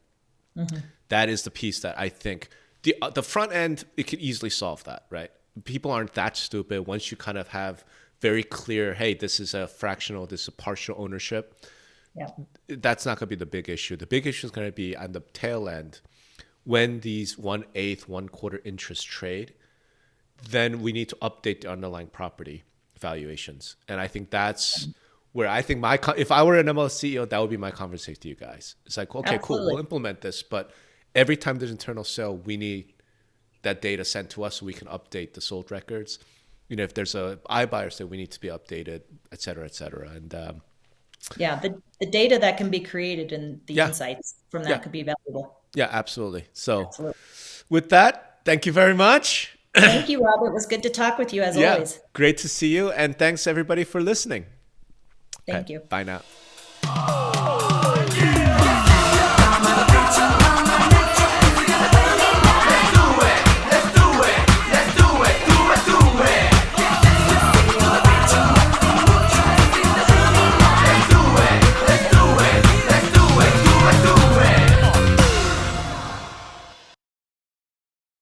Hmm. That is the piece that I think the front end, it could easily solve that, right? People aren't that stupid. Once you kind of have very clear, hey, this is a fractional, this is a partial ownership, Yeah. that's not going to be the big issue. The big issue is going to be on the tail end when these 1/8, 1/4 interest trade. Then we need to update the underlying property valuations, and I think that's where I think if I were an MLS CEO, that would be my conversation to you guys. It's like, okay, cool, Absolutely. we'll implement this, but every time there's internal sale, we need that data sent to us so we can update the sold records. If there's a iBuyer sale, we need to be updated, et cetera, et cetera. And Yeah. The data that can be created and the yeah, insights from yeah, that could be valuable. yeah, absolutely. So Absolutely. with that, thank you very much. Thank you, Robert. It was good to talk with you as Yeah, always. great to see you. And thanks everybody for listening. Okay, Thank you. bye now.